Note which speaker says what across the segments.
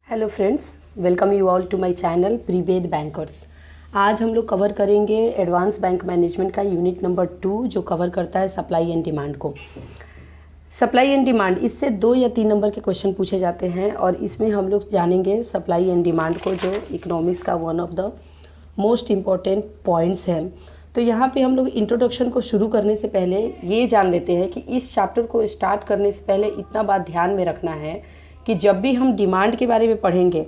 Speaker 1: Hello friends, welcome you all to my channel prepaid bankers. आज हम लोग cover करेंगे एडवांस बैंक मैनेजमेंट का यूनिट नंबर 2 जो कवर करता है सप्लाई एंड डिमांड को। सप्लाई एंड डिमांड, इससे 2 या 3 नंबर के क्वेश्चन पूछे जाते हैं और इसमें हम लोग जानेंगे सप्लाई एंड डिमांड को, जो इकोनॉमिक्स का one of the most important points हैं। तो यहाँ पे हम लोग इंट्रोडक्शन को शुरू करने से पहले ये जान लेते हैं कि इस चैप्टर को स्टार्ट करने से पहले इतना बात ध्यान में रखना है कि जब भी हम डिमांड के बारे में पढ़ेंगे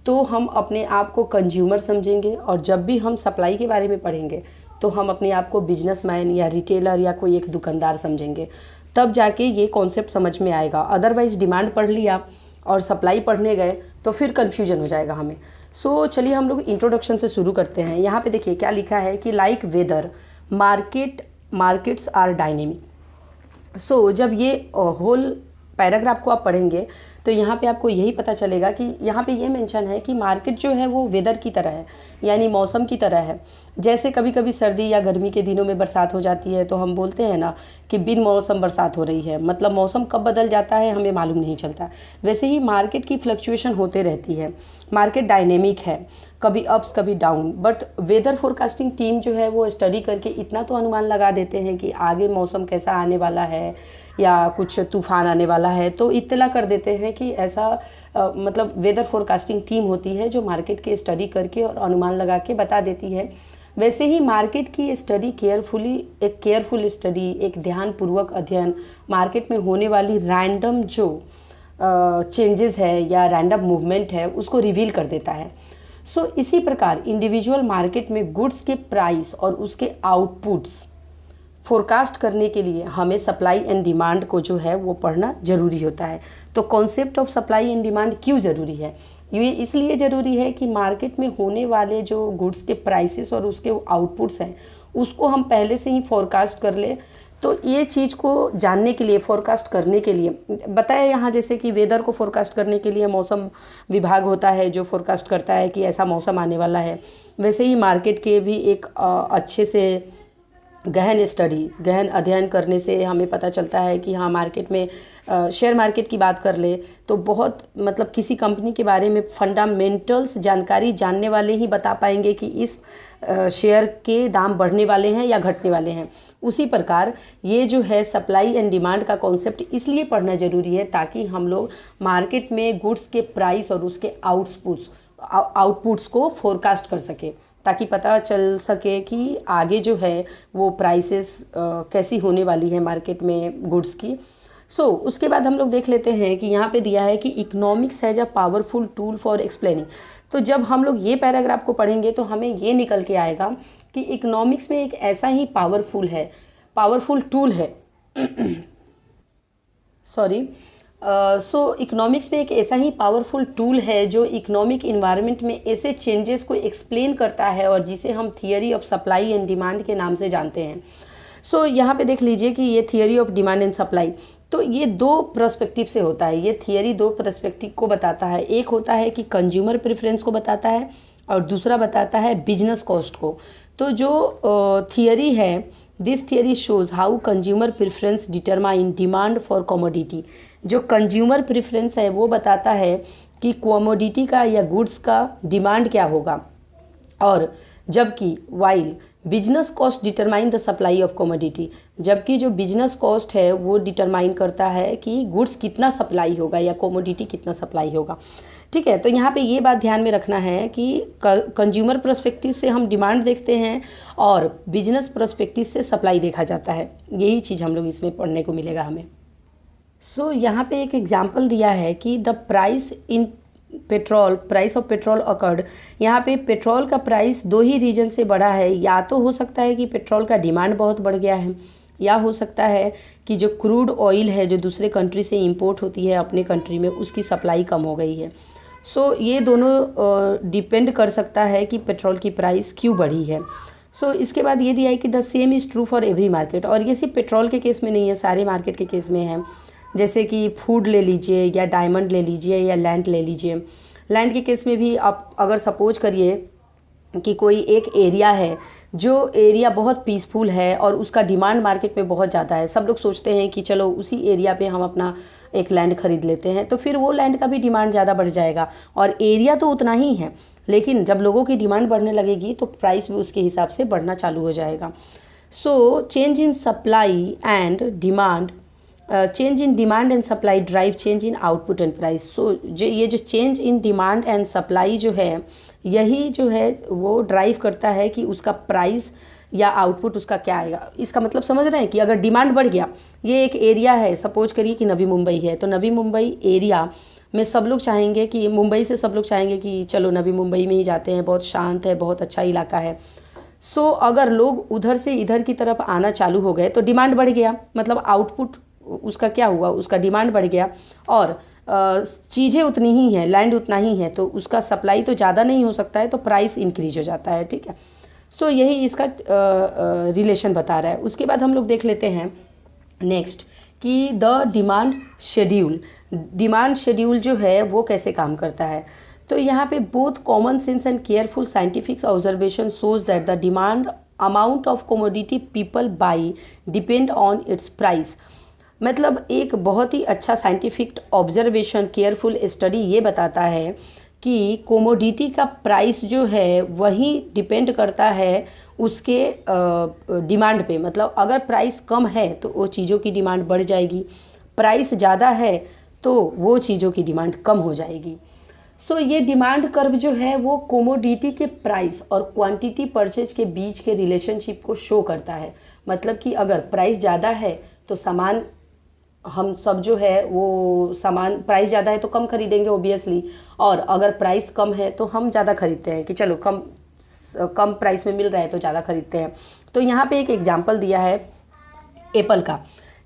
Speaker 1: तो हम अपने आप को कंज्यूमर समझेंगे, और जब भी हम सप्लाई के बारे में पढ़ेंगे तो हम अपने आप को बिजनेसमैन या रिटेलर या कोई एक दुकानदार समझेंगे। तब जाके ये कॉन्सेप्ट समझ में आएगा। अदरवाइज डिमांड पढ़ लिया और सप्लाई पढ़ने गए तो फिर कन्फ्यूजन हो जाएगा हमें। सो चलिए हम लोग इंट्रोडक्शन से शुरू करते हैं। यहाँ पे देखिए क्या लिखा है कि like whether markets are dynamic. So जब ये होल पैराग्राफ को आप पढ़ेंगे तो यहाँ पे आपको यही पता चलेगा कि यहाँ पे ये मेंशन है कि मार्केट जो है वो वेदर की तरह है, यानी मौसम की तरह है। जैसे कभी कभी सर्दी या गर्मी के दिनों में बरसात हो जाती है तो हम बोलते हैं ना कि बिन मौसम बरसात हो रही है, मतलब मौसम कब बदल जाता है हमें मालूम नहीं चलता। वैसे ही मार्केट की फ्लक्चुएशन होते रहती है। मार्केट डायनेमिक है, कभी अप्स कभी down, but weather forecasting team जो है वो स्टडी करके इतना तो अनुमान लगा देते हैं कि आगे मौसम कैसा आने वाला है या कुछ तूफान आने वाला है, तो इत्तला कर देते हैं कि ऐसा मतलब वेदर फोरकास्टिंग टीम होती है जो मार्केट की स्टडी करके और अनुमान लगा के बता देती है। वैसे ही मार्केट की स्टडी केयरफुल स्टडी, एक ध्यानपूर्वक अध्ययन मार्केट में होने वाली रैंडम जो चेंजेस है या रैंडम मूवमेंट है उसको रिवील कर देता है। सो इसी प्रकार इंडिविजुअल मार्केट में गुड्स के प्राइस और उसके आउटपुट्स फोरकास्ट करने के लिए हमें सप्लाई एंड डिमांड को जो है वो पढ़ना ज़रूरी होता है। तो concept of supply and demand क्यों ज़रूरी है? ये इसलिए ज़रूरी है कि मार्केट में होने वाले जो गुड्स के प्राइसेस और उसके आउटपुट्स हैं उसको हम पहले से ही फोरकास्ट कर ले। तो ये चीज़ को जानने के लिए, फोरकास्ट करने के लिए बताया यहाँ, जैसे कि वेदर को फोरकास्ट करने के लिए मौसम विभाग होता है जो फोरकास्ट करता है कि ऐसा मौसम आने वाला है। वैसे ही मार्केट के भी एक अच्छे से गहन अध्ययन करने से हमें पता चलता है कि हाँ, मार्केट में शेयर मार्केट की बात कर ले तो बहुत मतलब किसी कंपनी के बारे में फंडामेंटल्स जानकारी जानने वाले ही बता पाएंगे कि इस शेयर के दाम बढ़ने वाले हैं या घटने वाले हैं। उसी प्रकार ये जो है सप्लाई एंड डिमांड का कॉन्सेप्ट इसलिए पढ़ना ज़रूरी है ताकि हम लोग मार्केट में गुड्स के प्राइस और उसके आउटपुट्स को फोरकास्ट कर सके, ताकि पता चल सके कि आगे जो है वो प्राइसेस कैसी होने वाली है मार्केट में गुड्स की। सो उसके बाद हम लोग देख लेते हैं कि यहाँ पे दिया है कि economics has a powerful tool for explaining. तो जब हम लोग ये पैराग्राफ को पढ़ेंगे तो हमें ये निकल के आएगा कि इकोनॉमिक्स में एक ऐसा ही पावरफुल टूल है इकोनॉमिक्स में एक ऐसा ही पावरफुल टूल है जो इकोनॉमिक इन्वायरमेंट में ऐसे चेंजेस को एक्सप्लेन करता है और जिसे हम theory of supply and demand के नाम से जानते हैं। यहाँ पे देख लीजिए कि ये theory of demand and supply, तो ये 2 पर्सपेक्टिव से होता है। ये थियरी 2 पर्सपेक्टिव को बताता है। एक होता है कि कंज्यूमर प्रेफरेंस को बताता है और दूसरा बताता है बिजनेस कॉस्ट को। तो जो थियरी है, this theory shows how consumer preference determine demand for commodity. जो कंज्यूमर प्रेफरेंस है वो बताता है कि कमोडिटी का या गुड्स का डिमांड क्या होगा, और जबकि while business cost determine the supply of commodity, जबकि जो बिजनेस कॉस्ट है वो डिटरमाइन करता है कि गुड्स कितना सप्लाई होगा या कमोडिटी कितना सप्लाई होगा। ठीक है, तो यहाँ पे ये बात ध्यान में रखना है कि कंज्यूमर पर्सपेक्टिव से हम डिमांड देखते हैं और बिजनेस पर्सपेक्टिव से सप्लाई देखा जाता है। यही चीज़ हम लोग इसमें पढ़ने को मिलेगा हमें। यहाँ पे एक एग्जाम्पल दिया है कि the price of petrol occurred. यहाँ पे पेट्रोल का प्राइस 2 ही रीजन से बढ़ा है। या तो हो सकता है कि पेट्रोल का डिमांड बहुत बढ़ गया है, या हो सकता है कि जो क्रूड ऑयल है जो दूसरे कंट्री से इंपोर्ट होती है अपने कंट्री में, उसकी सप्लाई कम हो गई है। ये दोनों डिपेंड कर सकता है कि पेट्रोल की प्राइस क्यों बढ़ी है। इसके बाद ये दिया है कि the same is true for every market. और ये सिर्फ पेट्रोल के केस में नहीं है, सारे मार्केट के केस में है। जैसे कि फूड ले लीजिए या डायमंड ले लीजिए या लैंड ले लीजिए। लैंड के केस में भी आप अगर सपोज करिए कि कोई एक एरिया है जो एरिया बहुत पीसफुल है और उसका डिमांड मार्केट में बहुत ज़्यादा है, सब लोग सोचते हैं कि चलो उसी एरिया पे हम अपना एक लैंड खरीद लेते हैं, तो फिर वो लैंड का भी डिमांड ज़्यादा बढ़ जाएगा और एरिया तो उतना ही है, लेकिन जब लोगों की डिमांड बढ़ने लगेगी तो प्राइस भी उसके हिसाब से बढ़ना चालू हो जाएगा। So change in supply and demand, change in demand and supply drive change in output and price. So ये जो change in demand and supply जो है, यही जो है वो ड्राइव करता है कि उसका प्राइस या आउटपुट उसका क्या आएगा। इसका मतलब समझ रहे हैं कि अगर डिमांड बढ़ गया, ये एक एरिया है, सपोज करिए कि नवी मुंबई है, तो नवी मुंबई एरिया में सब लोग चाहेंगे कि मुंबई से सब लोग चाहेंगे कि चलो नवी मुंबई में ही जाते हैं, बहुत शांत है, बहुत अच्छा इलाका है। सो अगर लोग उधर से इधर की तरफ आना चालू हो गए तो डिमांड बढ़ गया, मतलब आउटपुट उसका क्या हुआ, उसका डिमांड बढ़ गया और चीज़ें उतनी ही हैं, लैंड उतना ही है, तो उसका सप्लाई तो ज़्यादा नहीं हो सकता है, तो प्राइस इंक्रीज हो जाता है। ठीक है, सो यही इसका रिलेशन बता रहा है। उसके बाद हम लोग देख लेते हैं नेक्स्ट कि the demand schedule. Demand schedule जो है वो कैसे काम करता है, तो यहाँ पे both common sense and careful scientific observation shows that the demand amount of commodity people by depend on it's price. मतलब एक बहुत ही अच्छा साइंटिफिक ऑब्जर्वेशन, केयरफुल स्टडी ये बताता है कि कोमोडिटी का प्राइस जो है वही डिपेंड करता है उसके डिमांड पे। मतलब अगर प्राइस कम है तो वो चीज़ों की डिमांड बढ़ जाएगी, प्राइस ज़्यादा है तो वो चीज़ों की डिमांड कम हो जाएगी। सो ये डिमांड कर्व जो है वो कोमोडिटी के प्राइस और क्वांटिटी परचेज के बीच के रिलेशनशिप को शो करता है। मतलब कि अगर प्राइस ज़्यादा है तो सामान हम सब जो है वो सामान, प्राइस ज़्यादा है तो कम खरीदेंगे ओबियसली, और अगर प्राइस कम है तो हम ज़्यादा खरीदते हैं कि चलो कम प्राइस में मिल रहा है तो ज़्यादा खरीदते हैं। तो यहाँ पे एक एग्जांपल दिया है एप्पल का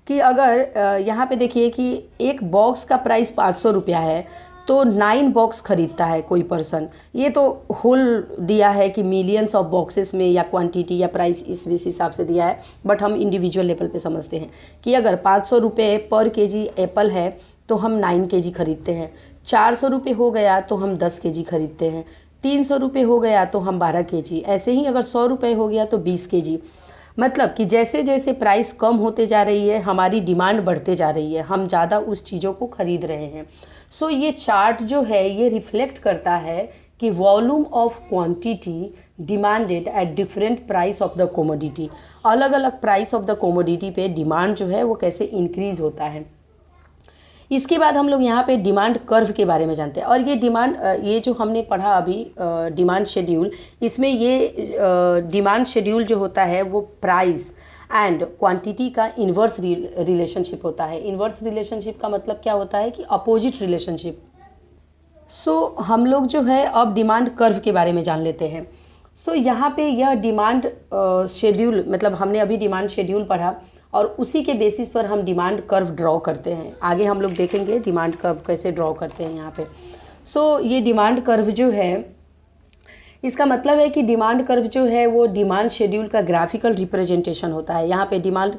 Speaker 1: कि अगर यहाँ पे देखिए कि एक बॉक्स का प्राइस 500 रुपया है तो 9 बॉक्स खरीदता है कोई पर्सन। ये तो होल दिया है कि मिलियंस ऑफ बॉक्सेस में या क्वांटिटी या प्राइस इस हिसाब से दिया है, बट हम इंडिविजुअल लेवल पे समझते हैं कि अगर 500 रुपये पर केजी एप्पल है तो हम 9 केजी खरीदते हैं, 400 रुपये हो गया तो हम 10 केजी खरीदते हैं, 300 रुपये हो गया तो हम 12 केजी, ऐसे ही अगर 100 रुपये हो गया तो 20 केजी। मतलब कि जैसे जैसे प्राइस कम होते जा रही है हमारी डिमांड बढ़ते जा रही है, हम ज़्यादा उस चीज़ों को खरीद रहे हैं। सो ये चार्ट जो है ये रिफ्लेक्ट करता है कि volume of quantity demanded at different price of the commodity, अलग अलग प्राइस ऑफ द कोमोडिटी पे डिमांड जो है वो कैसे इंक्रीज होता है। इसके बाद हम लोग यहाँ पे डिमांड कर्व के बारे में जानते हैं। और ये डिमांड, ये जो हमने पढ़ा अभी डिमांड शेड्यूल, इसमें ये डिमांड शेड्यूल जो होता है वो प्राइस एंड क्वांटिटी का इन्वर्स रिलेशनशिप होता है। इन्वर्स रिलेशनशिप का मतलब क्या होता है कि अपोजिट रिलेशनशिप। सो हम लोग जो है अब डिमांड कर्व के बारे में जान लेते हैं। सो यहाँ पे यह डिमांड शेड्यूल, मतलब हमने अभी डिमांड शेड्यूल पढ़ा और उसी के बेसिस पर हम डिमांड कर्व ड्रॉ करते हैं। आगे हम लोग देखेंगे डिमांड कर्व कैसे ड्रॉ करते हैं यहाँ पे। सो ये डिमांड कर्व जो है, इसका मतलब है कि डिमांड कर्व जो है वो डिमांड शेड्यूल का ग्राफिकल रिप्रेजेंटेशन होता है। यहाँ पे demand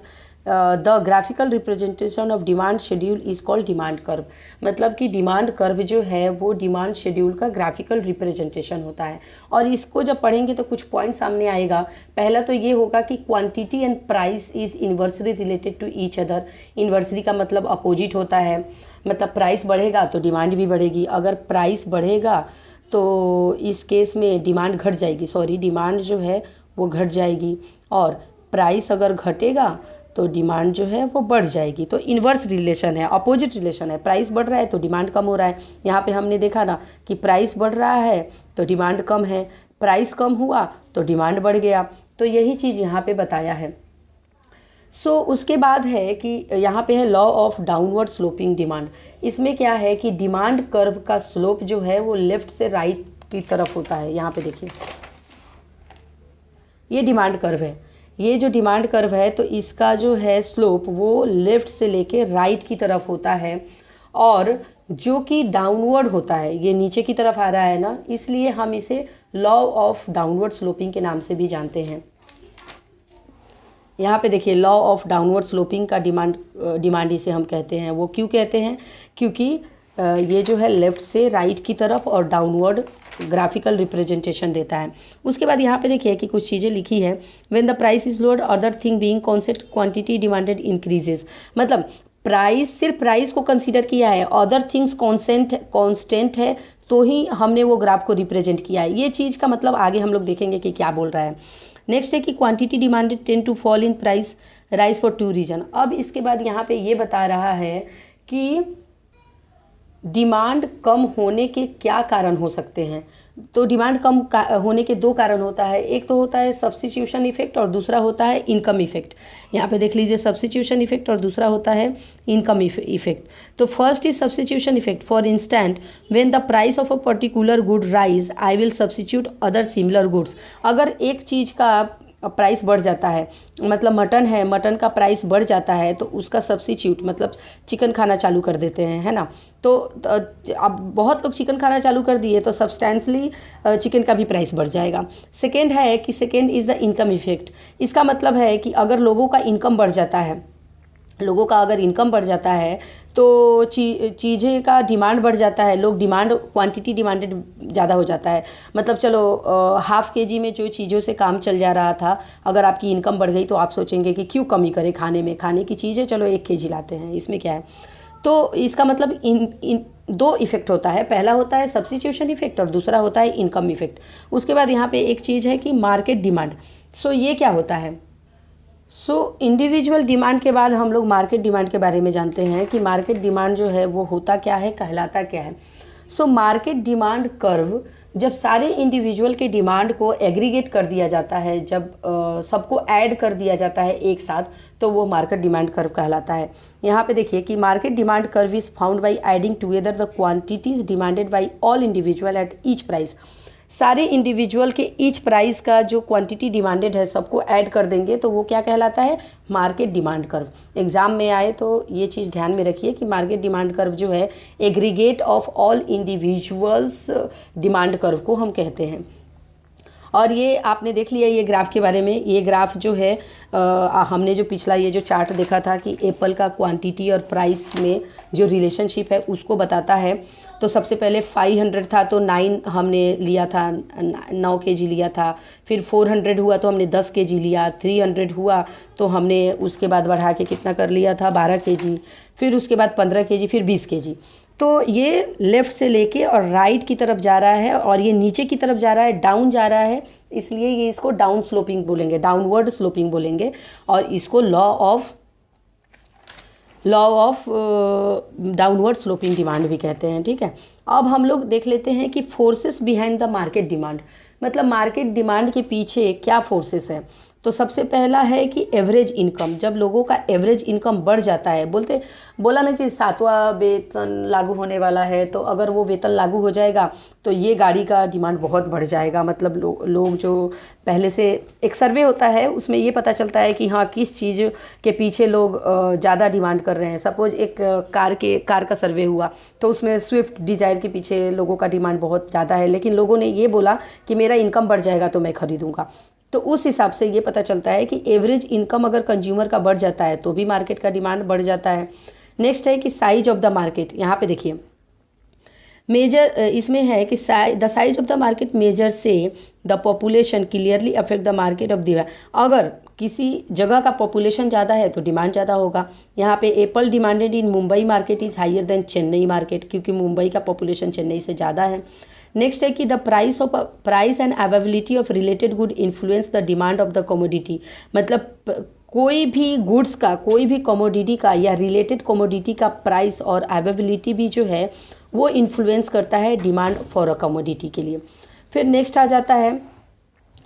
Speaker 1: the graphical representation of demand schedule is called demand curve. मतलब कि डिमांड कर्व जो है वो डिमांड शेड्यूल का ग्राफिकल रिप्रेजेंटेशन होता है। और इसको जब पढ़ेंगे तो कुछ पॉइंट सामने आएगा। पहला तो ये होगा कि quantity and price is inversely related to each other. Inversely का मतलब अपोजिट होता है, मतलब प्राइस बढ़ेगा तो डिमांड भी बढ़ेगी, अगर प्राइस बढ़ेगा तो इस केस में डिमांड घट जाएगी, डिमांड जो है वो घट जाएगी, और प्राइस अगर घटेगा तो डिमांड जो है वो बढ़ जाएगी। तो इन्वर्स रिलेशन है, अपोजिट रिलेशन है। प्राइस बढ़ रहा है तो डिमांड कम हो रहा है। यहाँ पे हमने देखा ना कि प्राइस बढ़ रहा है तो डिमांड कम है, प्राइस कम हुआ तो डिमांड बढ़ गया। तो यही चीज़ यहाँ पे बताया है। सो उसके बाद है कि यहाँ पे है law of downward sloping demand. इसमें क्या है कि डिमांड कर्व का स्लोप जो है वो लेफ्ट से राइट की तरफ होता है। यहाँ पे देखिए ये डिमांड कर्व है, ये जो डिमांड कर्व है तो इसका जो है स्लोप वो लेफ्ट से लेके राइट की तरफ होता है, और जो कि डाउनवर्ड होता है, ये नीचे की तरफ आ रहा है ना, इसलिए हम इसे लॉ ऑफ डाउनवर्ड स्लोपिंग के नाम से भी जानते हैं। यहाँ पे देखिए लॉ ऑफ डाउनवर्ड स्लोपिंग का डिमांड इसे हम कहते हैं। वो क्यों कहते हैं? क्योंकि ये जो है लेफ़्ट से राइट की तरफ और डाउनवर्ड ग्राफिकल रिप्रेजेंटेशन देता है। उसके बाद यहाँ पे देखिए कि कुछ चीज़ें लिखी है, when the price is lower other thing being consent quantity demanded increases. मतलब प्राइस, सिर्फ प्राइस को कंसीडर किया है, अदर थिंग्स कॉन्स्टेंट है तो ही हमने वो ग्राफ को रिप्रेजेंट किया है। ये चीज़ का मतलब आगे हम लोग देखेंगे कि क्या बोल रहा है। नेक्स्ट है कि quantity demanded tend to fall in price rise for 2 reason. अब इसके बाद यहाँ पे ये बता रहा है कि डिमांड कम होने के क्या कारण हो सकते हैं। तो डिमांड कम होने के 2 कारण होता है, एक तो होता है सब्स्टिट्यूशन इफेक्ट और दूसरा होता है इनकम इफेक्ट। यहाँ पे देख लीजिए सब्स्टिट्यूशन इफेक्ट और दूसरा होता है इनकम इफेक्ट। तो first is substitution effect. For instant when the price of a particular good rise I will substitute other similar goods. अगर एक चीज़ का प्राइस बढ़ जाता है, मतलब मटन है, मटन का प्राइस बढ़ जाता है तो उसका सब्स्टिट्यूट मतलब चिकन खाना चालू कर देते हैं, है ना। तो अब बहुत लोग चिकन खाना चालू कर दिए तो सब्सटेंशली चिकन का भी प्राइस बढ़ जाएगा। सेकेंड है कि second is the income effect. इसका मतलब है कि अगर लोगों का इनकम बढ़ जाता है, लोगों का अगर इनकम बढ़ जाता है तो चीज़ें का डिमांड बढ़ जाता है, लोग डिमांड क्वांटिटी डिमांडेड ज़्यादा हो जाता है। मतलब चलो हाफ केजी में जो चीज़ों से काम चल जा रहा था, अगर आपकी इनकम बढ़ गई तो आप सोचेंगे कि क्यों कमी करें खाने में, खाने की चीज़ें चलो 1 केजी लाते हैं, इसमें क्या है। तो इसका मतलब इन 2 इफेक्ट होता है, पहला होता है सब्स्टिट्यूशन इफेक्ट और दूसरा होता है इनकम इफेक्ट। उसके बाद यहाँ पे एक चीज़ है कि मार्केट डिमांड। सो ये क्या होता है। इंडिविजुअल डिमांड के बाद हम लोग मार्केट डिमांड के बारे में जानते हैं कि मार्केट डिमांड जो है वो होता क्या है, कहलाता क्या है। मार्केट डिमांड कर्व, जब सारे इंडिविजुअल के डिमांड को एग्रीगेट कर दिया जाता है, जब सबको ऐड कर दिया जाता है एक साथ, तो वो मार्केट डिमांड कर्व कहलाता है। यहाँ पे देखिए कि market demand curve is found by adding together the quantities demanded by all individual at each price. सारे इंडिविजुअल के ईच प्राइस का जो क्वांटिटी डिमांडेड है सबको ऐड कर देंगे तो वो क्या कहलाता है, मार्केट डिमांड कर्व। एग्जाम में आए तो ये चीज़ ध्यान में रखिए कि मार्केट डिमांड कर्व जो है aggregate of all individuals demand curve को हम कहते हैं। और ये आपने देख लिया ये ग्राफ के बारे में। ये ग्राफ जो है हमने जो पिछला ये जो चार्ट देखा था कि एप्पल का क्वांटिटी और प्राइस में जो रिलेशनशिप है उसको बताता है। तो सबसे पहले 500 था तो 9 हमने लिया था, 9 केजी लिया था। फिर 400 हुआ तो हमने 10 केजी लिया। 300 हुआ तो हमने उसके बाद बढ़ा के कितना कर लिया था, 12 केजी। फिर उसके बाद 15 केजी, फिर 20 केजी। तो ये लेफ़्ट से लेके और राइट की तरफ जा रहा है और ये नीचे की तरफ जा रहा है, डाउन जा रहा है, इसलिए ये इसको डाउन स्लोपिंग बोलेंगे, डाउनवर्ड स्लोपिंग बोलेंगे। और इसको law of downward sloping demand भी कहते हैं, ठीक है। अब हम लोग देख लेते हैं कि forces behind the market demand, मतलब मार्केट डिमांड के पीछे क्या फोर्सेस है। तो सबसे पहला है कि एवरेज इनकम। जब लोगों का एवरेज इनकम बढ़ जाता है, बोला ना कि 7वां वेतन लागू होने वाला है, तो अगर वो वेतन लागू हो जाएगा तो ये गाड़ी का डिमांड बहुत बढ़ जाएगा। मतलब लोग जो पहले से एक सर्वे होता है उसमें ये पता चलता है कि हाँ किस चीज़ के पीछे लोग ज़्यादा डिमांड कर रहे हैं। सपोज एक कार का सर्वे हुआ तो उसमें स्विफ्ट डिज़ायर के पीछे लोगों का डिमांड बहुत ज़्यादा है, लेकिन लोगों ने ये बोला कि मेरा इनकम बढ़ जाएगा तो मैं खरीदूँगा। तो उस हिसाब से ये पता चलता है कि एवरेज इनकम अगर कंज्यूमर का बढ़ जाता है तो भी मार्केट का डिमांड बढ़ जाता है। नेक्स्ट है कि साइज ऑफ द मार्केट। यहाँ पे देखिए मेजर इसमें है कि the size of the market major से the population clearly affect the market of the. अगर किसी जगह का पॉपुलेशन ज़्यादा है तो डिमांड ज़्यादा होगा। यहाँ पे apple demanded in Mumbai market is higher than Chennai market, क्योंकि मुंबई का पॉपुलेशन चेन्नई से ज़्यादा है। नेक्स्ट है कि the price and availability of related good influence the demand of the commodity. मतलब कोई भी गुड्स का, कोई भी कमोडिटी का या रिलेटेड कमोडिटी का प्राइस और अवेलेबिलिटी भी जो है वो इन्फ्लुएंस करता है डिमांड फॉर अ कमोडिटी के लिए। फिर नेक्स्ट आ जाता है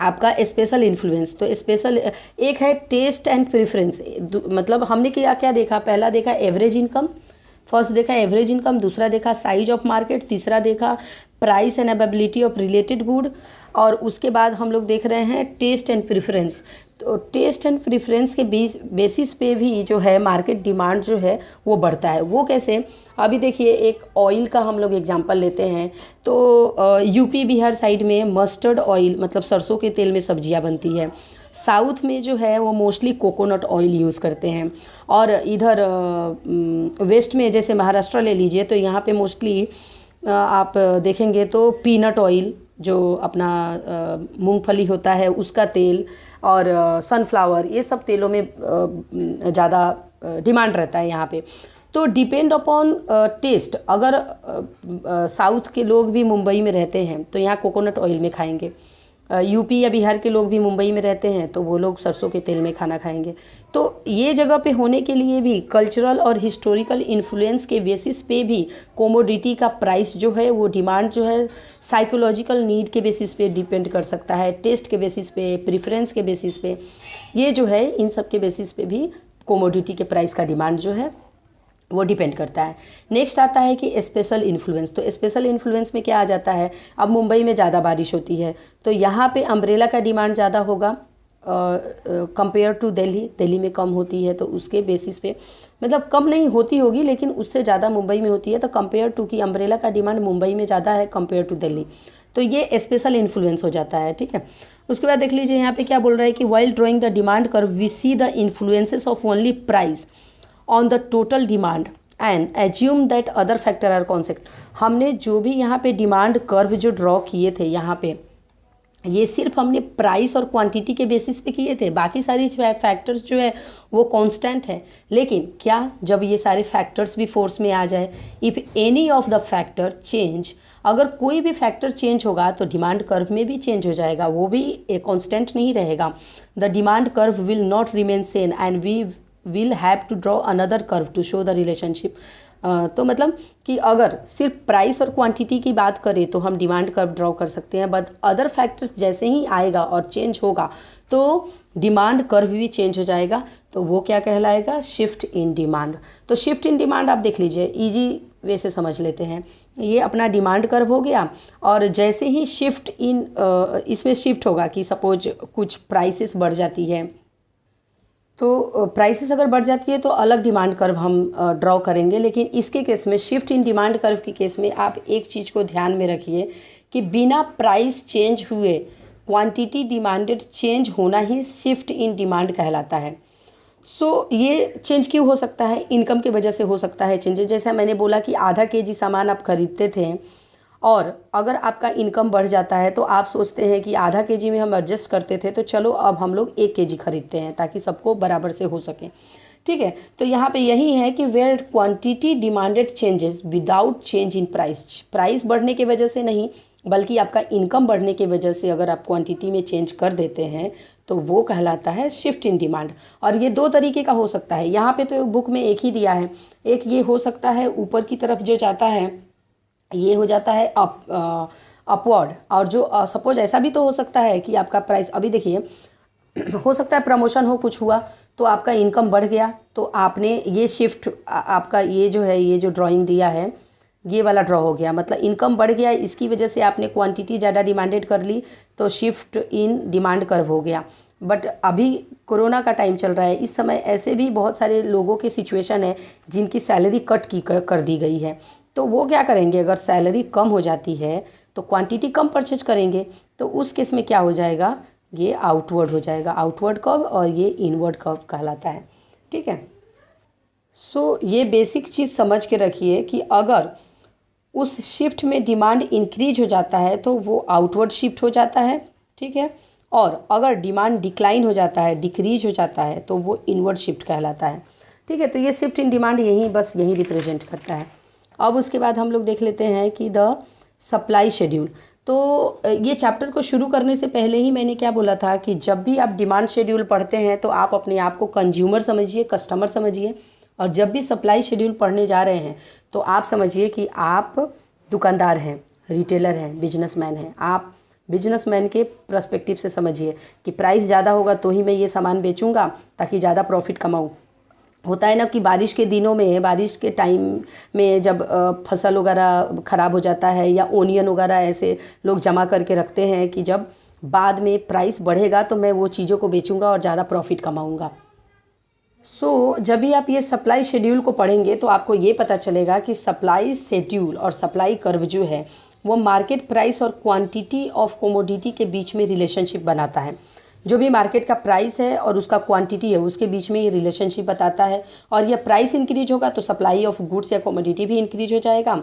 Speaker 1: आपका स्पेशल इन्फ्लुएंस। तो स्पेशल एक है टेस्ट एंड प्रेफरेंस। मतलब हमने क्या क्या देखा, पहला देखा एवरेज इनकम, फर्स्ट देखा एवरेज इनकम, दूसरा देखा साइज ऑफ मार्केट, तीसरा देखा price and availability of related good, और उसके बाद हम लोग देख रहे हैं टेस्ट एंड प्रेफरेंस। तो टेस्ट एंड प्रेफरेंस के बेसिस पे भी जो है मार्केट डिमांड जो है वो बढ़ता है। वो कैसे, अभी देखिए एक ऑयल का हम लोग एग्जांपल लेते हैं। तो यूपी बिहार साइड में मस्टर्ड ऑयल मतलब सरसों के तेल में सब्जियां बनती है। साउथ में जो है वो मोस्टली कोकोनट ऑयल यूज़ करते हैं, और इधर वेस्ट में जैसे महाराष्ट्र ले लीजिए तो यहाँ पे मोस्टली आप देखेंगे तो पीनट ऑयल जो अपना मूंगफली होता है उसका तेल, और सनफ्लावर, ये सब तेलों में ज़्यादा डिमांड रहता है यहाँ पे। तो डिपेंड अपॉन टेस्ट, अगर साउथ के लोग भी मुंबई में रहते हैं तो यहाँ कोकोनट ऑयल में खाएंगे, यूपी या बिहार के लोग भी मुंबई में रहते हैं तो वो लोग सरसों के तेल में खाना खाएंगे। तो ये जगह पे होने के लिए भी कल्चरल और हिस्टोरिकल इन्फ्लुएंस के बेसिस पे भी कोमोडिटी का प्राइस जो है, वो डिमांड जो है साइकोलॉजिकल नीड के बेसिस पे डिपेंड कर सकता है, टेस्ट के बेसिस पे, प्रेफरेंस के बेसिस पे, ये जो है इन सब के बेसिस पे भी कोमोडिटी के प्राइस का डिमांड जो है वो डिपेंड करता है। नेक्स्ट आता है कि स्पेशल इन्फ्लुएंस। तो स्पेशल इन्फ्लुएंस में क्या आ जाता है, अब मुंबई में ज़्यादा बारिश होती है तो यहाँ पे अम्ब्रेला का डिमांड ज़्यादा होगा कंपेयर टू दिल्ली। दिल्ली में कम होती है तो उसके बेसिस पे, मतलब कम नहीं होती होगी लेकिन उससे ज़्यादा मुंबई में होती है, तो कंपेयर टू कि अम्ब्रेला का डिमांड मुंबई में ज़्यादा है कंपेयर टू दिल्ली, तो ये स्पेशल इन्फ्लुएंस हो जाता है। ठीक है, उसके बाद देख लीजिए यहाँ पे क्या बोल रहा है कि while drawing the demand curve we see the influences of only price on the total demand and assume that other factor are concept. हमने जो भी यहाँ पे डिमांड कर्व जो ड्रॉ किए थे यहाँ पे, ये सिर्फ हमने प्राइस और क्वांटिटी के बेसिस पे किए थे, बाकी सारी फैक्टर्स जो है वो कांस्टेंट है। लेकिन क्या जब ये सारे फैक्टर्स भी फोर्स में आ जाए, if any of the factor change, अगर कोई भी फैक्टर चेंज होगा तो डिमांड कर्व में भी चेंज हो जाएगा, वो भी एक कांस्टेंट नहीं रहेगा। The demand curve will not remain same and we will have to draw another curve to show the relationship. तो मतलब कि अगर सिर्फ प्राइस और क्वांटिटी की बात करें तो हम डिमांड कर्व ड्रॉ कर सकते हैं, बट अदर फैक्टर्स जैसे ही आएगा और चेंज होगा तो डिमांड कर्व भी चेंज हो जाएगा, तो वो क्या कहलाएगा, शिफ्ट इन डिमांड। तो शिफ्ट इन डिमांड आप देख लीजिए, इजी वे से समझ लेते हैं। ये अपना डिमांड कर्व हो गया, और जैसे ही शिफ्ट इन इसमें शिफ्ट होगा कि सपोज कुछ प्राइसेस बढ़ जाती है, तो प्राइसेस अगर बढ़ जाती है तो अलग डिमांड कर्व हम ड्रॉ करेंगे। लेकिन इसके केस में, शिफ्ट इन डिमांड कर्व के केस में, आप एक चीज़ को ध्यान में रखिए कि बिना प्राइस चेंज हुए क्वांटिटी डिमांडेड चेंज होना ही शिफ्ट इन डिमांड कहलाता है। सो ये चेंज क्यों हो सकता है, इनकम की वजह से हो सकता है चेंजेस। जैसे मैंने बोला कि आधा केजी सामान आप खरीदते थे और अगर आपका इनकम बढ़ जाता है तो आप सोचते हैं कि आधा केजी में हम एडजस्ट करते थे, तो चलो अब हम लोग 1 केजी खरीदते हैं ताकि सबको बराबर से हो सके। ठीक है, तो यहाँ पे यही है कि where quantity demanded changes without change in price, price बढ़ने की वजह से नहीं बल्कि आपका इनकम बढ़ने की वजह से अगर आप क्वांटिटी में चेंज कर देते हैं तो वो कहलाता है शिफ्ट इन डिमांड। और ये 2 तरीके का हो सकता है, यहाँ पे तो बुक में एक ही दिया है। एक ये हो सकता है ऊपर की तरफ जो जाता है ये हो जाता है अपवर्ड, और जो सपोज ऐसा भी तो हो सकता है कि आपका प्राइस, अभी देखिए हो सकता है प्रमोशन हो, कुछ हुआ तो आपका इनकम बढ़ गया, तो आपने ये शिफ्ट, आपका ये जो है, ये जो ड्राइंग दिया है ये वाला ड्रॉ हो गया, मतलब इनकम बढ़ गया, इसकी वजह से आपने क्वांटिटी ज़्यादा डिमांडेड कर ली तो शिफ्ट इन डिमांड कर्व हो गया। बट अभी कोरोना का टाइम चल रहा है, इस समय ऐसे भी बहुत सारे लोगों की सिचुएशन है जिनकी सैलरी कट की कर दी गई है, तो वो क्या करेंगे, अगर सैलरी कम हो जाती है तो क्वांटिटी कम परचेज करेंगे, तो उस केस में क्या हो जाएगा, ये आउटवर्ड हो जाएगा, आउटवर्ड कर्व, और ये इनवर्ड कर्व कहलाता है। ठीक है, सो ये बेसिक चीज़ समझ के रखिए कि अगर उस शिफ्ट में डिमांड इंक्रीज हो जाता है तो वो आउटवर्ड शिफ्ट हो जाता है। ठीक है, और अगर डिमांड डिक्लाइन हो जाता है, डिक्रीज हो जाता है, तो वो इनवर्ड शिफ्ट कहलाता है। ठीक है, तो ये शिफ्ट इन डिमांड यही बस यही रिप्रेजेंट करता है। अब उसके बाद हम लोग देख लेते हैं कि द सप्लाई शेड्यूल। तो ये चैप्टर को शुरू करने से पहले ही मैंने क्या बोला था कि जब भी आप डिमांड शेड्यूल पढ़ते हैं तो आप अपने आप को कंज्यूमर समझिए, कस्टमर समझिए, और जब भी सप्लाई शेड्यूल पढ़ने जा रहे हैं तो आप समझिए कि आप दुकानदार हैं, रिटेलर हैं, बिजनेसमैन हैं। आप बिजनेसमैन के पर्सपेक्टिव से समझिए कि प्राइस ज़्यादा होगा तो ही मैं ये सामान बेचूंगा ताकि ज़्यादा प्रॉफिट कमाऊँ। होता है ना कि बारिश के दिनों में, बारिश के टाइम में जब फसल वगैरह ख़राब हो जाता है या ओनियन वगैरह ऐसे लोग जमा करके रखते हैं कि जब बाद में प्राइस बढ़ेगा तो मैं वो चीज़ों को बेचूंगा और ज़्यादा प्रॉफिट कमाऊंगा। सो जब भी आप ये सप्लाई शेड्यूल को पढ़ेंगे तो आपको ये पता चलेगा कि सप्लाई शेड्यूल और सप्लाई कर्व जो है वो मार्केट प्राइस और क्वांटिटी ऑफ कमोडिटी के बीच में रिलेशनशिप बनाता है। जो भी मार्केट का प्राइस है और उसका क्वांटिटी है उसके बीच में ये रिलेशनशिप बताता है, और यह प्राइस इंक्रीज होगा तो सप्लाई ऑफ गुड्स या कमोडिटी भी इंक्रीज हो जाएगा,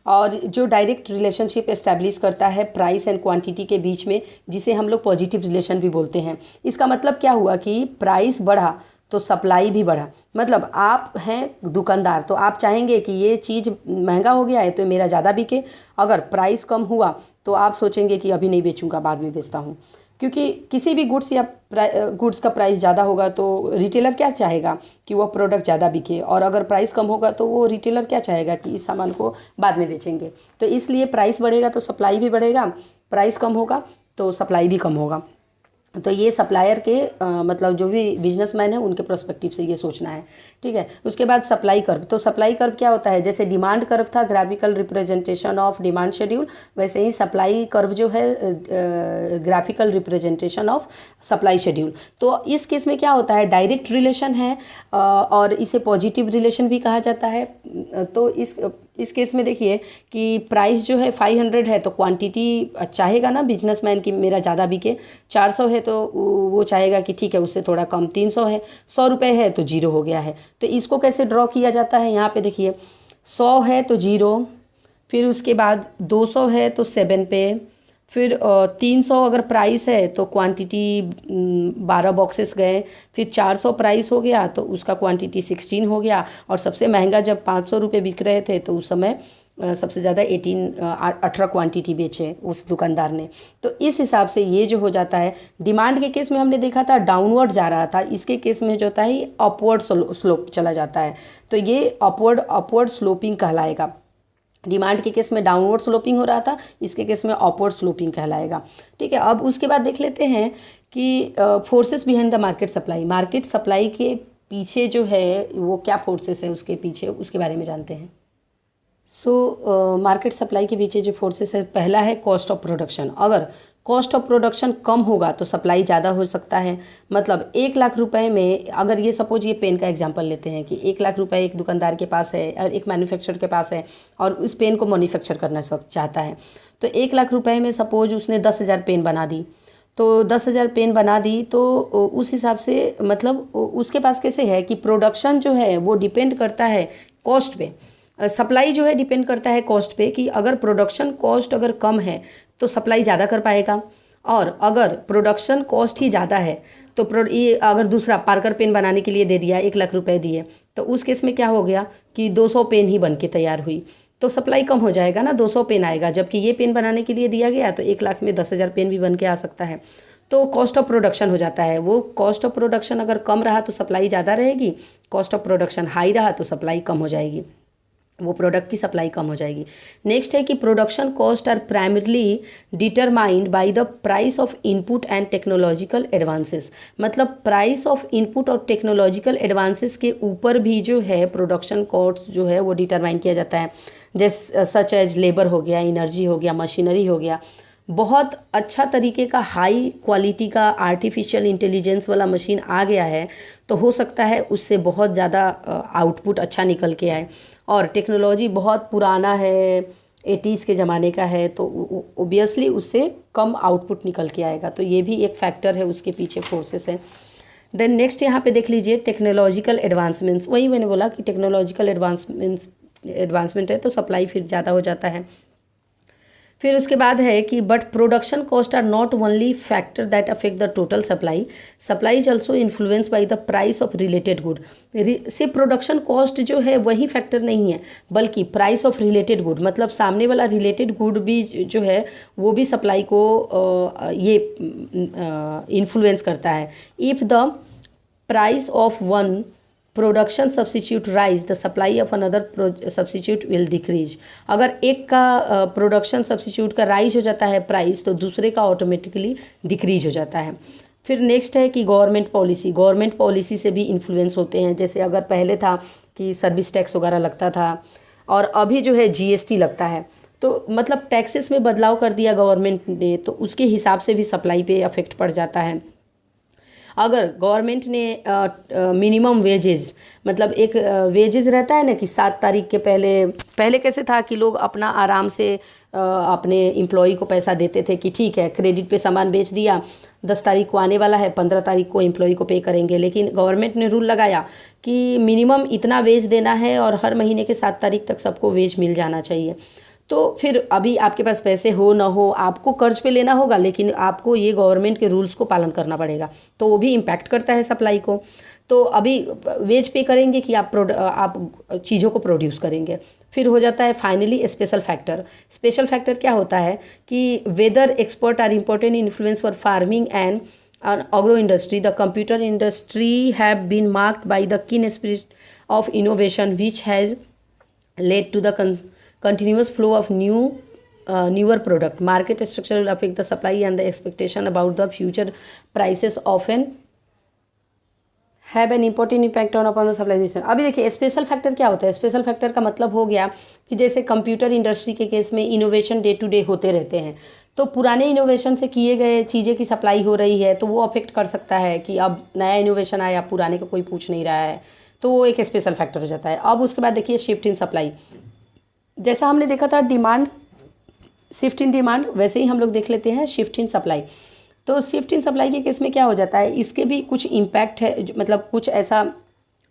Speaker 1: और जो डायरेक्ट रिलेशनशिप एस्टैब्लिश करता है प्राइस एंड क्वांटिटी के बीच में, जिसे हम लोग पॉजिटिव रिलेशन भी बोलते हैं। इसका मतलब क्या हुआ कि प्राइस बढ़ा तो सप्लाई भी बढ़ा। मतलब आप हैं दुकानदार तो आप चाहेंगे कि ये चीज़ महंगा हो गया है तो मेरा ज़्यादा बिके। अगर प्राइस कम हुआ तो आप सोचेंगे कि अभी नहीं बेचूंगा, बाद में बेचता हूँ। क्योंकि किसी भी गुड्स या गुड्स का प्राइस ज़्यादा होगा तो रिटेलर क्या चाहेगा कि वह प्रोडक्ट ज़्यादा बिके, और अगर प्राइस कम होगा तो वो रिटेलर क्या चाहेगा कि इस सामान को बाद में बेचेंगे। तो इसलिए प्राइस बढ़ेगा तो सप्लाई भी बढ़ेगा, प्राइस कम होगा तो सप्लाई भी कम होगा। तो ये सप्लायर के मतलब जो भी बिजनेसमैन है उनके प्रोस्पेक्टिव से ये सोचना है, ठीक है। उसके बाद सप्लाई कर्व। तो सप्लाई कर्व क्या होता है, जैसे डिमांड कर्व था graphical representation of demand schedule, वैसे ही सप्लाई कर्व जो है graphical representation of supply schedule. तो इस केस में क्या होता है, डायरेक्ट रिलेशन है और इसे पॉजिटिव रिलेशन भी कहा जाता है। तो इस केस में देखिए कि प्राइस जो है 500 है तो क्वांटिटी चाहेगा ना बिजनेसमैन कि मेरा ज़्यादा बिके। 400 है तो वो चाहेगा कि ठीक है उससे थोड़ा कम। 300 है, 100 रुपये है तो जीरो हो गया है। तो इसको कैसे ड्रॉ किया जाता है, यहाँ पे देखिए 100 है तो जीरो, फिर उसके बाद 200 है तो 7 पे, फिर 300 अगर प्राइस है तो क्वांटिटी 12 बॉक्सेस गए, फिर 400 प्राइस हो गया तो उसका क्वांटिटी 16 हो गया। और सबसे महंगा जब 500 रुपये बिक रहे थे तो उस समय सबसे ज़्यादा 18 क्वांटिटी बेचे उस दुकानदार ने। तो इस हिसाब से ये जो हो जाता है, डिमांड के केस में हमने देखा था डाउनवर्ड जा रहा था, इसके केस में जो होता है ये अपवर्ड स्लोप चला जाता है। तो ये अपवर्ड स्लोपिंग कहलाएगा। डिमांड के केस में डाउनवर्ड स्लोपिंग हो रहा था, इसके केस में अपवर्ड स्लोपिंग कहलाएगा, ठीक है। अब उसके बाद देख लेते हैं कि forces behind the market supply. Market supply के पीछे जो है वो क्या फोर्सेस है उसके पीछे, उसके बारे में जानते हैं। मार्केट सप्लाई के पीछे जो फोर्सेस है, पहला है कॉस्ट ऑफ प्रोडक्शन। अगर कॉस्ट ऑफ प्रोडक्शन कम होगा तो सप्लाई ज़्यादा हो सकता है। मतलब 1 लाख रुपए में, अगर ये सपोज ये पेन का एग्जांपल लेते हैं कि 1 लाख रुपए एक दुकानदार के पास है और एक मैन्युफैक्चरर के पास है और उस पेन को मैन्युफैक्चर करना चाहता है, तो 1 लाख रुपए में सपोज उसने 10,000 पेन बना दी। तो 10,000 पेन बना दी तो उस हिसाब से मतलब उसके पास कैसे है कि प्रोडक्शन जो है वो डिपेंड करता है कॉस्ट पे, सप्लाई जो है डिपेंड करता है कॉस्ट पे, कि अगर प्रोडक्शन कॉस्ट अगर कम है तो सप्लाई ज़्यादा कर पाएगा, और अगर प्रोडक्शन कॉस्ट ही ज़्यादा है तो ये अगर दूसरा पार्कर पेन बनाने के लिए दे दिया 1 लाख रुपए दिए, तो उस केस में क्या हो गया कि 200 पेन ही बन के तैयार हुई, तो सप्लाई कम हो जाएगा ना, 200 पेन आएगा। जबकि ये पेन बनाने के लिए दिया गया तो 1 लाख में 10,000 पेन भी बन के आ सकता है। तो कॉस्ट ऑफ प्रोडक्शन हो जाता है। वो कॉस्ट ऑफ प्रोडक्शन अगर कम रहा तो सप्लाई ज़्यादा रहेगी, कॉस्ट ऑफ प्रोडक्शन हाई रहा तो सप्लाई कम हो जाएगी, वो प्रोडक्ट की सप्लाई कम हो जाएगी। नेक्स्ट है कि production cost are primarily determined by the price of input and technological advances. मतलब प्राइस ऑफ इनपुट और टेक्नोलॉजिकल एडवांसेस के ऊपर भी जो है प्रोडक्शन कॉस्ट जो है वो डिटरमाइन किया जाता है। जैसे सच एज लेबर हो गया, एनर्जी हो गया, मशीनरी हो गया। बहुत अच्छा तरीके का हाई क्वालिटी का आर्टिफिशियल इंटेलिजेंस वाला मशीन आ गया है तो हो सकता है उससे बहुत ज़्यादा आउटपुट अच्छा निकल के आए। और टेक्नोलॉजी बहुत पुराना है, 80s के ज़माने का है, तो ओबियसली उससे कम आउटपुट निकल के आएगा। तो ये भी एक फैक्टर है, उसके पीछे फोर्सेस है। देन नेक्स्ट यहाँ पे देख लीजिए टेक्नोलॉजिकल एडवांसमेंट्स। वही मैंने बोला कि टेक्नोलॉजिकल एडवांसमेंट है तो सप्लाई फिर ज़्यादा हो जाता है। फिर उसके बाद है कि but production cost are not only factor that affect the total supply, supply is also influence by the price of related good. सिर्फ प्रोडक्शन कॉस्ट जो है वही फैक्टर नहीं है, बल्कि प्राइस ऑफ रिलेटेड गुड, मतलब सामने वाला रिलेटेड गुड भी जो है वो भी सप्लाई को ये इन्फ्लुएंस करता है। If the price of one production substitute rise the supply of another substitute will decrease. अगर एक का प्रोडक्शन सब्सिट्यूट का राइज हो जाता है प्राइस तो दूसरे का ऑटोमेटिकली डिक्रीज हो जाता है। फिर नेक्स्ट है कि गवर्नमेंट पॉलिसी से भी इन्फ्लुएंस होते हैं। जैसे अगर पहले था कि सर्विस टैक्स वगैरह लगता था और अभी जो है GST लगता है, तो मतलब टैक्सेस में बदलाव कर दिया गवर्नमेंट ने, तो उसके हिसाब से भी सप्लाई पे अफेक्ट पड़ जाता है। अगर गवर्नमेंट ने मिनिमम वेजेस, मतलब एक वेजेस रहता है ना कि 7 तारीख के पहले कैसे था कि लोग अपना आराम से अपने एम्प्लॉय को पैसा देते थे कि ठीक है क्रेडिट पे सामान बेच दिया, 10 तारीख को आने वाला है, 15 तारीख को एम्प्लॉय को पे करेंगे। लेकिन गवर्नमेंट ने रूल लगाया कि मिनिमम इतना वेज देना है और हर महीने के 7 तारीख तक सबको वेज मिल जाना चाहिए। तो फिर अभी आपके पास पैसे हो ना हो, आपको कर्ज पे लेना होगा, लेकिन आपको ये गवर्नमेंट के रूल्स को पालन करना पड़ेगा, तो वो भी इम्पैक्ट करता है सप्लाई को। तो अभी वेज पे करेंगे कि आप चीज़ों को प्रोड्यूस करेंगे। फिर हो जाता है finally special factor. Special factor क्या होता है कि weather expert are important influence for farming and agro industry. The computer industry have been marked by the keen spirit of innovation, which has led to the continuous flow of newer product. Market structure will affect the supply and the expectation about the future prices often have an important impact on upon the supplization. अभी देखिए special factor क्या होता है। Special factor का मतलब हो गया कि जैसे कंप्यूटर इंडस्ट्री के केस में इनोवेशन डे टू डे होते रहते हैं, तो पुराने इनोवेशन से किए गए चीज़ें की सप्लाई हो रही है, तो वो अफेक्ट कर सकता है कि अब नया इनोवेशन आया, पुराने का कोई पूछ नहीं रहा है, तो वो एक स्पेशल फैक्टर हो जाता है। अब उसके बाद देखिए शिफ्ट इन सप्लाई। जैसा हमने देखा था डिमांड, शिफ्ट इन डिमांड, वैसे ही हम लोग देख लेते हैं शिफ्ट इन सप्लाई। तो शिफ्ट इन सप्लाई के केस में क्या हो जाता है, इसके भी कुछ इम्पैक्ट है, मतलब कुछ ऐसा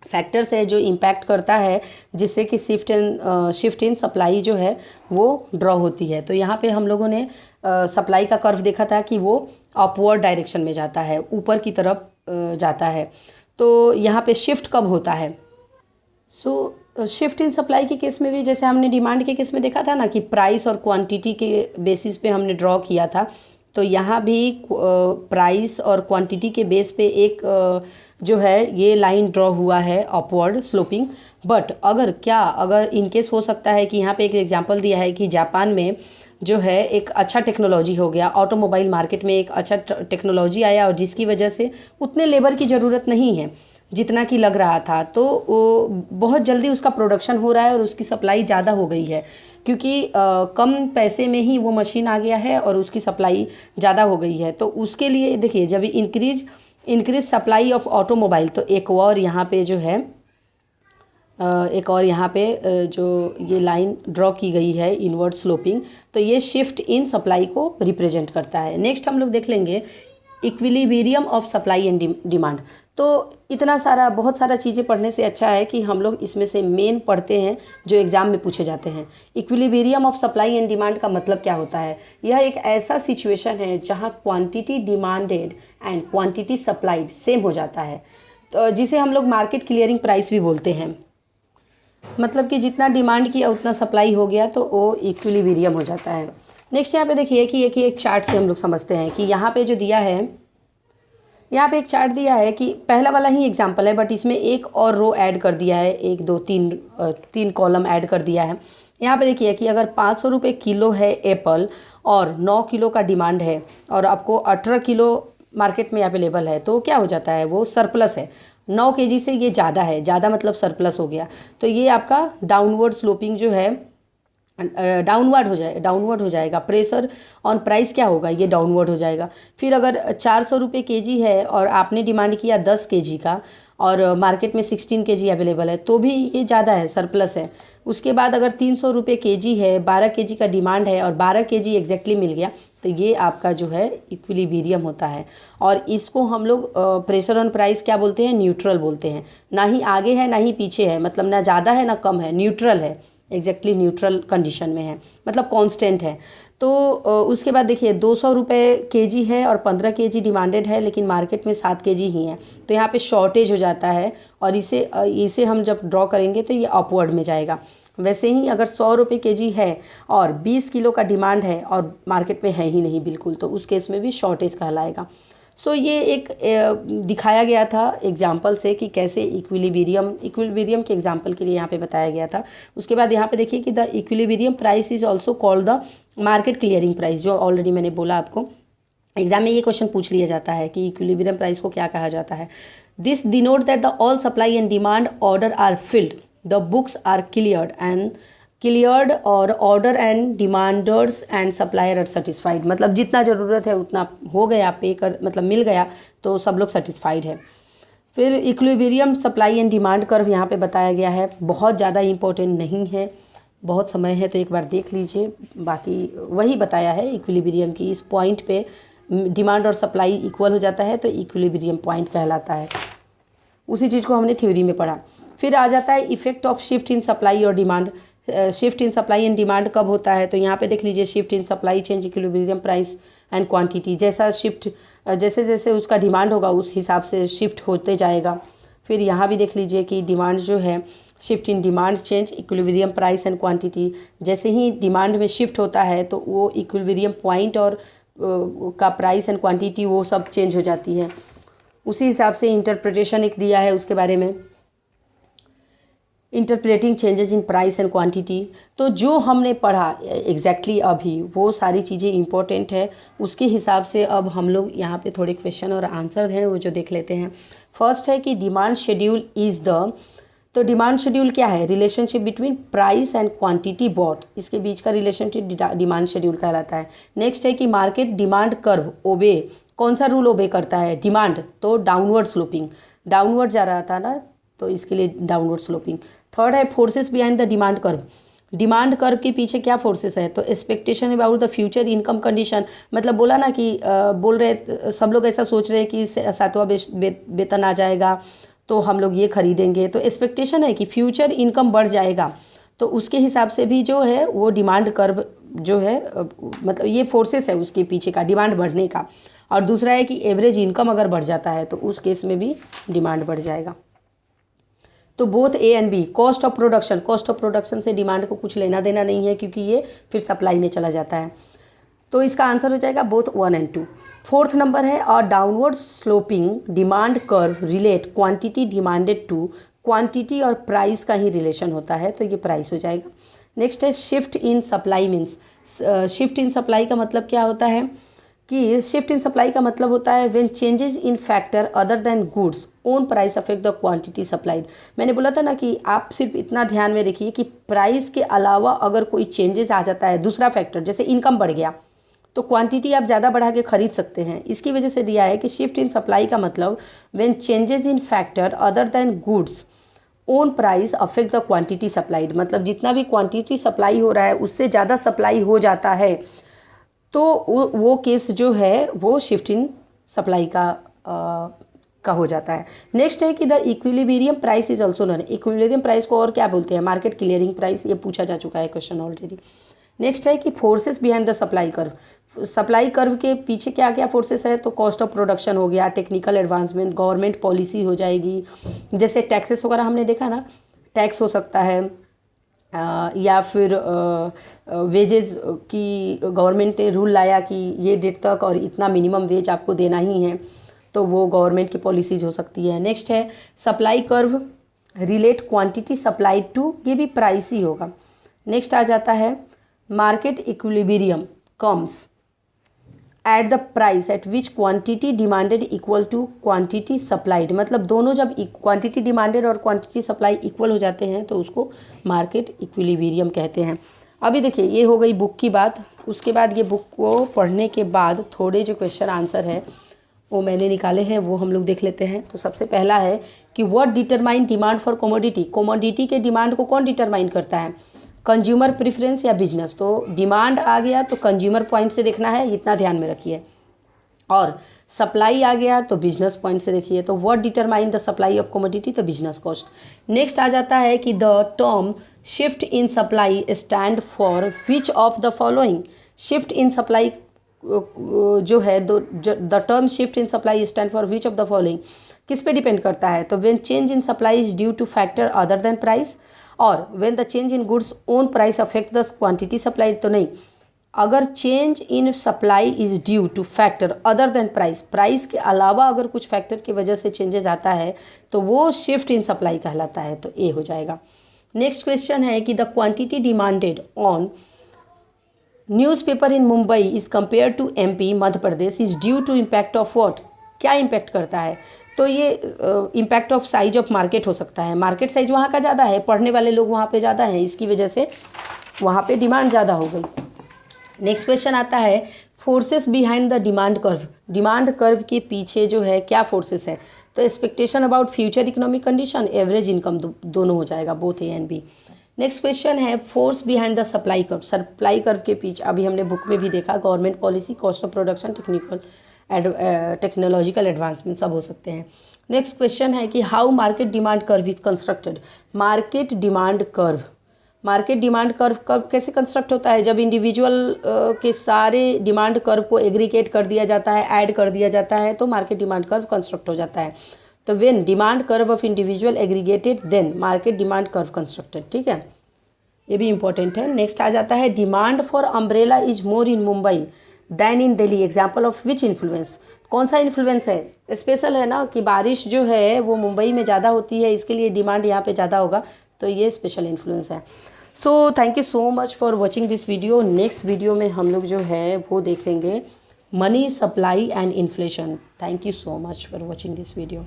Speaker 1: फैक्टर्स है जो इम्पैक्ट करता है जिससे कि शिफ्ट इन सप्लाई जो है वो ड्रॉ होती है। तो यहाँ पे हम लोगों ने सप्लाई का कर्व देखा था कि वो अपवर्ड डायरेक्शन में जाता है, ऊपर की तरफ जाता है। तो यहाँ पे शिफ्ट कब होता है, शिफ्ट इन सप्लाई के केस में भी जैसे हमने डिमांड के केस में देखा था ना कि प्राइस और क्वांटिटी के बेसिस पे हमने ड्रॉ किया था, तो यहाँ भी प्राइस और क्वांटिटी के बेस पे एक जो है ये लाइन ड्रॉ हुआ है अपवर्ड स्लोपिंग। बट अगर इनकेस हो सकता है कि यहाँ पे एक एग्जांपल दिया है कि जापान में जो है एक अच्छा टेक्नोलॉजी हो गया, ऑटोमोबाइल मार्केट में एक अच्छा टेक्नोलॉजी आया और जिसकी वजह से उतने लेबर की ज़रूरत नहीं है जितना कि लग रहा था, तो वो बहुत जल्दी उसका प्रोडक्शन हो रहा है और उसकी सप्लाई ज़्यादा हो गई है क्योंकि कम पैसे में ही वो मशीन आ गया है और उसकी सप्लाई ज़्यादा हो गई है। तो उसके लिए देखिए जब इंक्रीज सप्लाई ऑफ ऑटोमोबाइल, तो एक और यहाँ पे जो है जो ये लाइन ड्रॉ की गई है इनवर्ड स्लोपिंग, तो ये शिफ्ट इन सप्लाई को रिप्रेजेंट करता है। नेक्स्ट हम लोग देख लेंगे equilibrium of supply and demand. तो इतना सारा बहुत सारा चीज़ें पढ़ने से अच्छा है कि हम लोग इसमें से मेन पढ़ते हैं जो एग्ज़ाम में पूछे जाते हैं। Equilibrium of supply and demand का मतलब क्या होता है, यह एक ऐसा सिचुएशन है जहां quantity demanded and quantity supplied same हो जाता है, तो जिसे हम लोग मार्केट क्लियरिंग प्राइस भी बोलते हैं। मतलब कि जितना डिमांड किया उतना सप्लाई हो गया तो वो इक्विलिब्रियम हो जाता है। नेक्स्ट यहाँ पे देखिए कि एक चार्ट से हम लोग समझते हैं कि यहाँ पे जो दिया है, यहाँ पे एक चार्ट दिया है कि पहला वाला ही एग्जांपल है बट इसमें एक और रो ऐड कर दिया है, 1 2 3 कॉलम ऐड कर दिया है। यहाँ पे देखिए कि अगर 500 रुपये किलो है एप्पल और 9 किलो का डिमांड है और आपको 18 किलो मार्केट में अवेलेबल है, तो क्या हो जाता है, वो सरप्लस है। 9 केजी से ये ज़्यादा है, ज़्यादा मतलब सरप्लस हो गया, तो ये आपका डाउनवर्ड स्लोपिंग जो है डाउनवर्ड हो जाएगा। प्रेशर ऑन प्राइस क्या होगा, ये डाउनवर्ड हो जाएगा। फिर अगर 400 रुपये केजी है और आपने डिमांड किया 10 केजी का और मार्केट में 16 केजी अवेलेबल है, तो भी ये ज़्यादा है, सरप्लस है। उसके बाद अगर 300 रुपये केजी है, 12 केजी का डिमांड है और 12 केजी एग्जैक्टली मिल गया, तो ये आपका जो है इक्विलिब्रियम होता है। और इसको हम लोग प्रेशर ऑन प्राइस क्या बोलते हैं, न्यूट्रल बोलते हैं। ना ही आगे है ना ही पीछे है, मतलब ना ज़्यादा है ना कम है, न्यूट्रल है, एग्जैक्टली न्यूट्रल कंडीशन में है, मतलब कांस्टेंट है। तो उसके बाद देखिए 200 रुपये केजी है और 15 केजी डिमांडेड है लेकिन मार्केट में 7 केजी ही है, तो यहाँ पे शॉर्टेज हो जाता है और इसे हम जब ड्रॉ करेंगे तो ये अपवर्ड में जाएगा। वैसे ही अगर 100 रुपये केजी है और 20 किलो का डिमांड है और मार्केट में है ही नहीं बिल्कुल, तो उस केस में भी शॉर्टेज कहलाएगा। ये एक दिखाया गया था एग्जाम्पल से कि कैसे इक्विलिब्रियम के एग्जाम्पल के लिए यहाँ पे बताया गया था। उसके बाद यहाँ पे देखिए कि the equilibrium price is also called the market clearing price, जो ऑलरेडी मैंने बोला आपको। एग्जाम में ये क्वेश्चन पूछ लिया जाता है कि इक्विलिब्रियम प्राइस को क्या कहा जाता है। This denote that the all supply and demand order are filled, the books are cleared और order and demanders and supplier are satisfied. मतलब जितना ज़रूरत है उतना हो गया, पे कर मतलब मिल गया, तो सब लोग सेटिस्फाइड है। फिर equilibrium supply and demand curve यहाँ पे बताया गया है, बहुत ज़्यादा इंपॉर्टेंट नहीं है, बहुत समय है तो एक बार देख लीजिए। बाकी वही बताया है इक्विलिब्रियम की, इस पॉइंट पे डिमांड और सप्लाई इक्वल हो जाता है तो इक्विलिब्रियम पॉइंट कहलाता है। उसी चीज़ को हमने थ्योरी में पढ़ा। फिर आ जाता है effect of shift in supply और demand. Shift in supply and demand कब होता है, तो यहाँ पे देख लीजिए shift in supply change equilibrium price and quantity, जैसा शिफ्ट जैसे जैसे उसका डिमांड होगा उस हिसाब से शिफ्ट होते जाएगा। फिर यहाँ भी देख लीजिए कि डिमांड जो है shift in demand change equilibrium price and quantity, जैसे ही डिमांड में शिफ्ट होता है तो वो इक्विलिब्रियम पॉइंट और का प्राइस एंड क्वांटिटी वो सब चेंज हो जाती है। उसी हिसाब से इंटरप्रिटेशन एक दिया है उसके बारे में, interpreting changes in price and quantity. तो जो हमने पढ़ा एग्जैक्टली अभी वो सारी चीज़ें इंपॉर्टेंट है, उसके हिसाब से अब हम लोग यहाँ पे थोड़े क्वेश्चन और आंसर हैं वो जो देख लेते हैं। फर्स्ट है कि डिमांड शेड्यूल इज़ द, तो डिमांड शेड्यूल क्या है, relationship between price and quantity bought, इसके बीच का रिलेशनशिप डिमांड शेड्यूल कहलाता है। नेक्स्ट है कि मार्केट डिमांड कर्व ओबे, कौन सा रूल ओबे करता है, डिमांड तो डाउनवर्ड स्लोपिंग, डाउनवर्ड जा रहा था ना तो इसके लिए डाउनवर्ड स्लोपिंग। थर्ड है forces behind the demand curve, demand curve के पीछे क्या फोर्सेस है, तो expectation about the future income condition, मतलब बोला ना कि बोल रहे सब लोग ऐसा सोच रहे हैं कि 7वां वेतन आ जाएगा तो हम लोग ये खरीदेंगे, तो एक्सपेक्टेशन है कि फ्यूचर इनकम बढ़ जाएगा, तो उसके हिसाब से भी जो है वो डिमांड कर्व जो है मतलब ये फोर्सेस है उसके पीछे का डिमांड बढ़ने का। और दूसरा है कि एवरेज इनकम अगर बढ़ जाता है तो उस केस में भी डिमांड बढ़ जाएगा। तो both A and B, cost of production, cost of production से डिमांड को कुछ लेना देना नहीं है क्योंकि ये फिर सप्लाई में चला जाता है, तो इसका आंसर हो जाएगा बोथ 1 एंड 2। फोर्थ नंबर है और downward sloping demand curve relate quantity demanded to, quantity और प्राइस का ही रिलेशन होता है तो ये प्राइस हो जाएगा। नेक्स्ट है shift in supply means, shift in supply का मतलब क्या होता है कि शिफ्ट इन सप्लाई का मतलब होता है when changes in factor other than goods own price affect the quantity supplied. मैंने बोला था ना कि आप सिर्फ इतना ध्यान में रखिए कि प्राइस के अलावा अगर कोई चेंजेस आ जाता है, दूसरा फैक्टर जैसे इनकम बढ़ गया तो क्वांटिटी आप ज़्यादा बढ़ा के खरीद सकते हैं, इसकी वजह से दिया है कि शिफ्ट इन सप्लाई का मतलब when changes in factor other than goods own price affect the quantity supplied, मतलब जितना भी क्वांटिटी सप्लाई हो रहा है उससे ज़्यादा सप्लाई हो जाता है तो वो केस जो है वो शिफ्ट इन सप्लाई का हो जाता है। नेक्स्ट है कि the equilibrium price is also known, equilibrium price को और क्या बोलते हैं, मार्केट क्लियरिंग प्राइस, ये पूछा जा चुका है क्वेश्चन ऑलरेडी। नेक्स्ट है कि forces behind the supply curve, supply curve के पीछे क्या क्या फोर्सेस है, तो कॉस्ट ऑफ प्रोडक्शन हो गया, टेक्निकल एडवांसमेंट, गवर्नमेंट पॉलिसी हो जाएगी, जैसे टैक्सेस वगैरह हमने देखा ना, टैक्स हो सकता है या फिर वेजेस की गवर्नमेंट ने रूल लाया कि ये डेट तक और इतना मिनिमम वेज आपको देना ही है, तो वो गवर्नमेंट की पॉलिसीज हो सकती है। नेक्स्ट है supply curve relate quantity supplied to, ये भी प्राइस ही होगा। नेक्स्ट आ जाता है market equilibrium comes at the price at which quantity demanded equal to quantity supplied, मतलब दोनों जब क्वांटिटी डिमांडेड और क्वांटिटी सप्लाई इक्वल हो जाते हैं तो उसको मार्केट इक्विलिब्रियम कहते हैं। अभी देखिए ये हो गई बुक की बात, उसके बाद ये बुक को पढ़ने के बाद थोड़े जो क्वेश्चन आंसर है वो मैंने निकाले हैं वो हम लोग देख लेते हैं। तो सबसे पहला है कि what determine demand for commodity, commodity के डिमांड को कौन डिटरमाइन करता है, कंज्यूमर प्रेफरेंस या बिजनेस, तो डिमांड आ गया तो कंज्यूमर पॉइंट से देखना है, इतना ध्यान में रखिए, और सप्लाई आ गया तो बिजनेस पॉइंट से देखिए, तो what determine the supply of commodity, तो बिजनेस कॉस्ट। नेक्स्ट आ जाता है कि the term shift in supply stand for which of the following, shift in supply जो है the term shift in supply stand for which of the following किस पे depend करता है, तो when change in supply is due to factor other than price, और when the change in goods own price affect the quantity supplied, तो नहीं, अगर change in supply is due to factor other than price, price के अलावा अगर कुछ factor की वजह से चेंजेस आता है तो वो शिफ्ट इन सप्लाई कहलाता है, तो ए हो जाएगा। नेक्स्ट क्वेश्चन है कि the quantity demanded on newspaper in Mumbai is compare to MP Madhya Pradesh is due to impact of what, क्या इम्पैक्ट करता है, तो ये impact of size of market हो सकता है, मार्केट साइज वहाँ का ज़्यादा है, पढ़ने वाले लोग वहाँ पे ज़्यादा हैं, इसकी वजह से वहाँ पे डिमांड ज़्यादा हो गई। नेक्स्ट क्वेश्चन आता है forces behind the demand curve, demand curve के पीछे जो है क्या फोर्सेस है, तो expectation about future economic condition, average income, दोनों हो जाएगा, both A and B. Next question है force behind the supply curve, supply curve के पीछे अभी हमने बुक में भी देखा, government policy, cost of production, technological advancement सब हो सकते हैं। नेक्स्ट क्वेश्चन है कि how market demand curve is constructed, market demand curve market demand curve कब कैसे कंस्ट्रक्ट होता है, जब इंडिविजुअल के सारे डिमांड कर्व को एग्रीगेट कर दिया जाता है, ऐड कर दिया जाता है, तो मार्केट डिमांड कर्व कंस्ट्रक्ट हो जाता है। तो when demand curve of individual aggregated then market demand curve constructed. ठीक है, ये भी इंपॉर्टेंट है। नेक्स्ट आ जाता है demand for umbrella is more in Mumbai than in Delhi, example of which influence. कौन सा इन्फ्लुएंस है, स्पेशल है ना, कि बारिश जो है वो मुंबई में ज़्यादा होती है, इसके लिए डिमांड यहाँ पे ज़्यादा होगा, तो ये स्पेशल इन्फ्लुएंस है। So thank you so much for watching this video. Next video में हम लोग जो है वो देखेंगे money supply and inflation. Thank you so much for watching this video.